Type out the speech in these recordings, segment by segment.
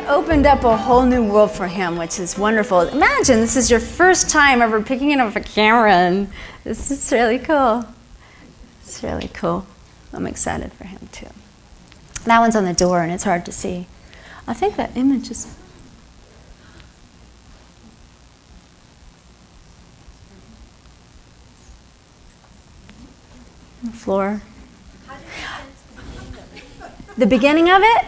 opened up a whole new world for him, which is wonderful. Imagine this is your first time ever picking up a camera, and this is really cool. It's really cool. I'm excited for him too. That one's on the door and it's hard to see. I think that image is... on the floor. The beginning of it?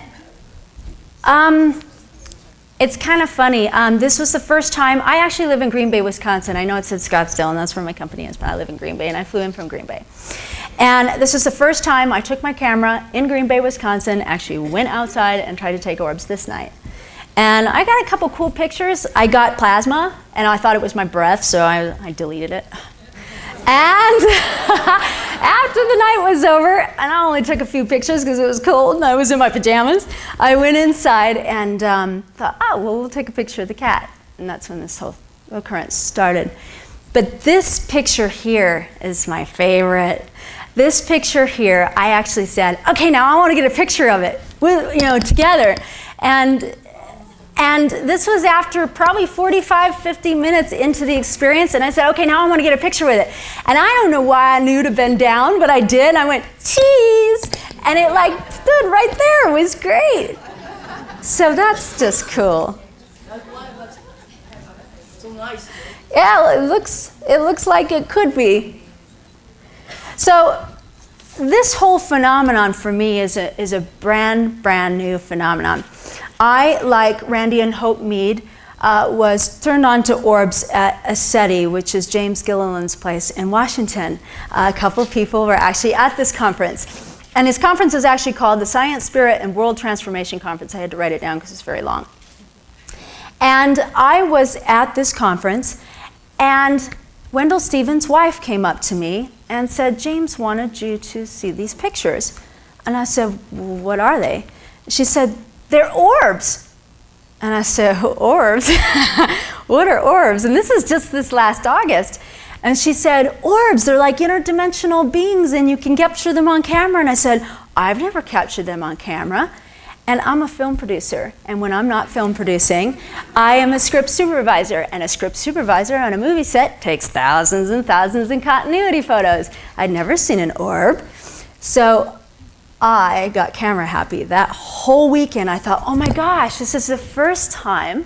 It's kind of funny. This was the first time. I actually live in Green Bay, Wisconsin. I know it said Scottsdale, and that's where my company is, but I live in Green Bay, and I flew in from Green Bay. And this was the first time I took my camera in Green Bay, Wisconsin, actually went outside and tried to take orbs this night. And I got a couple cool pictures. I got plasma, and I thought it was my breath, so I deleted it. And after the night was over, and I only took a few pictures because it was cold and I was in my pajamas, I went inside and thought, oh, well, we'll take a picture of the cat. And that's when this whole occurrence started. But this picture here is my favorite. This picture here, I actually said, okay, now I want to get a picture of it, together. And this was after probably 45, 50 minutes into the experience, and I said, okay, now I want to get a picture with it. And I don't know why I knew to bend down, but I did. I went, cheese! And it stood right there. It was great. So that's just cool. Yeah, it looks like it could be. So this whole phenomenon for me is a brand new phenomenon. I, like Randy and Hope Mead, was turned on to orbs at SETI, which is James Gilliland's place in Washington. A couple of people were actually at this conference. And his conference is actually called the Science, Spirit, and World Transformation Conference. I had to write it down because it's very long. And I was at this conference, and Wendell Stevens' wife came up to me and said, James wanted you to see these pictures. And I said, well, what are they? She said, they're orbs. And I said, orbs? What are orbs? And this is just this last August. And she said, orbs, they're like interdimensional beings and you can capture them on camera. And I said, I've never captured them on camera. And I'm a film producer. And when I'm not film producing, I am a script supervisor. And a script supervisor on a movie set takes thousands and thousands of continuity photos. I'd never seen an orb. So I got camera happy. That whole weekend I thought, oh my gosh, this is the first time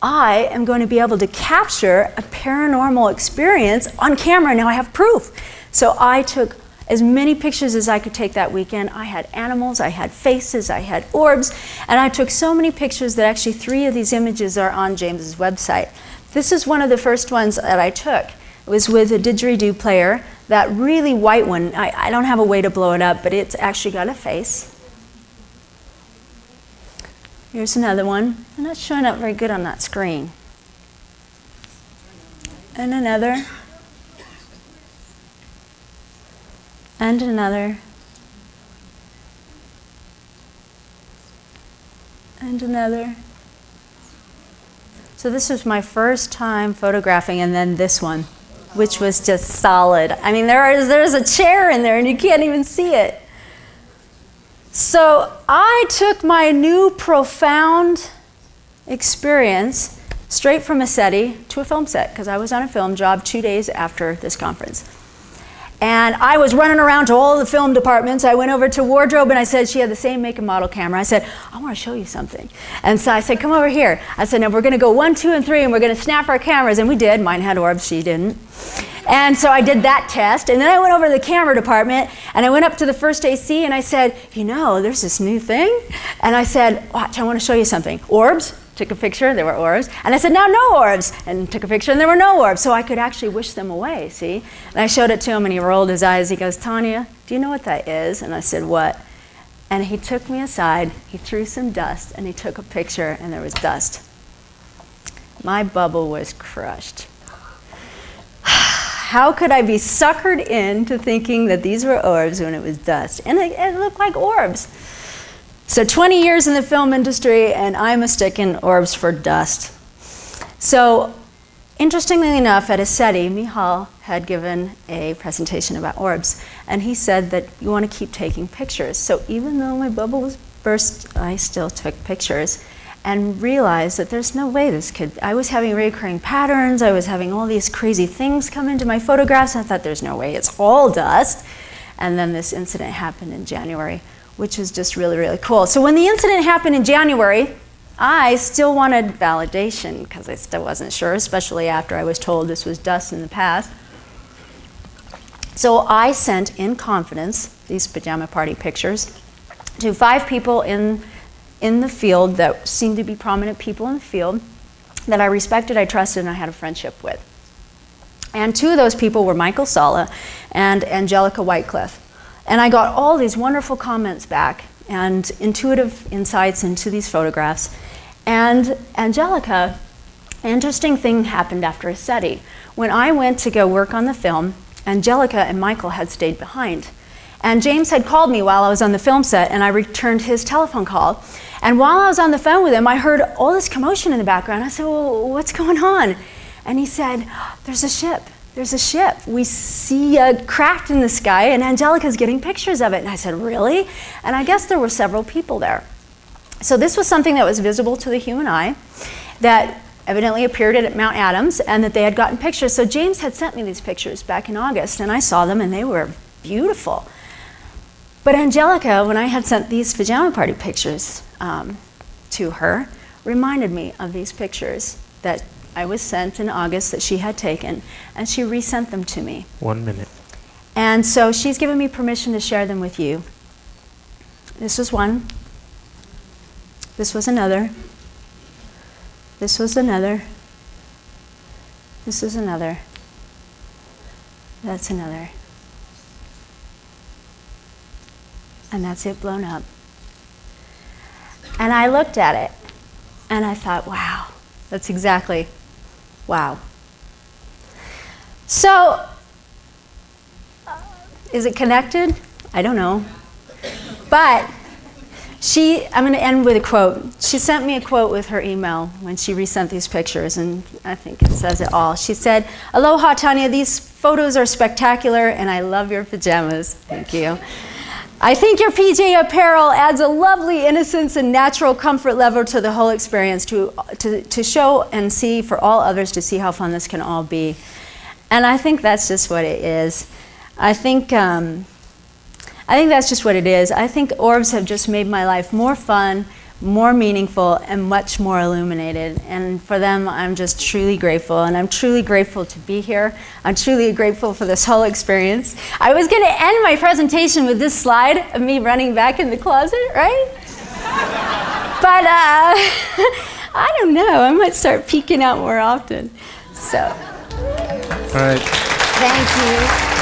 I am going to be able to capture a paranormal experience on camera. Now I have proof. So I took as many pictures as I could take that weekend. I had animals, I had faces, I had orbs, and I took so many pictures that actually 3 of these images are on James's website. This is one of the first ones that I took. It was with a didgeridoo player, that really white one. I don't have a way to blow it up, but it's actually got a face. Here's another one. I'm not showing up very good on that screen. And another. And another. And another. So this was my first time photographing, and then this one, which was just solid. I mean, there's a chair in there and you can't even see it. So I took my new profound experience straight from a SETI to a film set, because I was on a film job 2 days after this conference. And I was running around to all the film departments. I went over to wardrobe and I said, she had the same make and model camera. I said, I want to show you something. And so I said, come over here. I said, now we're going to go 1, 2, and 3, and we're going to snap our cameras. And we did. Mine had orbs, she didn't. And so I did that test. And then I went over to the camera department and I went up to the first AC and I said, there's this new thing. And I said, watch, I want to show you something. Orbs? Took a picture, there were orbs. And I said, now no orbs. And took a picture and there were no orbs. So I could actually wish them away, see? And I showed it to him and he rolled his eyes. He goes, Tonia, do you know what that is? And I said, what? And he took me aside, he threw some dust and he took a picture and there was dust. My bubble was crushed. How could I be suckered into thinking that these were orbs when it was dust? And it looked like orbs. So 20 years in the film industry, and I mistaken orbs for dust. So interestingly enough, at a SETI, Mihal had given a presentation about orbs, and he said that you want to keep taking pictures. So even though my bubble was burst, I still took pictures. and realized that there's no way this could, I was having recurring patterns, I was having all these crazy things come into my photographs, and I thought there's no way, it's all dust. And then this incident happened in January, which was just really, really cool. So when the incident happened in January, I still wanted validation because I still wasn't sure, especially after I was told this was dust in the past. So I sent in confidence these pajama party pictures to 5 people in the field that seemed to be prominent people in the field that I respected, I trusted, and I had a friendship with. And 2 of those people were Michael Sala and Angelica Whitecliffe. And I got all these wonderful comments back and intuitive insights into these photographs. And Angelica, an interesting thing happened after a study. When I went to go work on the film, Angelica and Michael had stayed behind. And James had called me while I was on the film set, and I returned his telephone call. And while I was on the phone with him, I heard all this commotion in the background. I said, well, what's going on? And he said, there's a ship. There's a ship. We see a craft in the sky, and Angelica's getting pictures of it. And I said, really? And I guess there were several people there. So this was something that was visible to the human eye, that evidently appeared at Mount Adams, and that they had gotten pictures. So James had sent me these pictures back in August, and I saw them, and they were beautiful. But Angelica, when I had sent these pajama party pictures to her, reminded me of these pictures that I was sent in August that she had taken, and she resent them to me. 1 minute. And so she's given me permission to share them with you. This was one. This was another. This was another. This is another. That's another. And that's it blown up. And I looked at it, and I thought, wow, that's exactly, wow. So, is it connected? I don't know. But I'm going to end with a quote. She sent me a quote with her email when she resent these pictures, and I think it says it all. She said, "Aloha, Tonia, these photos are spectacular, and I love your pajamas." Thank you. "I think your PJ apparel adds a lovely innocence and natural comfort level to the whole experience to show and see for all others to see how fun this can all be." And I think that's just what it is. I think that's just what it is. I think Orbs have just made my life more fun, more meaningful, and much more illuminated. And for them, I'm just truly grateful. And I'm truly grateful to be here. I'm truly grateful for this whole experience. I was going to end my presentation with this slide of me running back in the closet, right? But I don't know. I might start peeking out more often. So, all right. Thank you.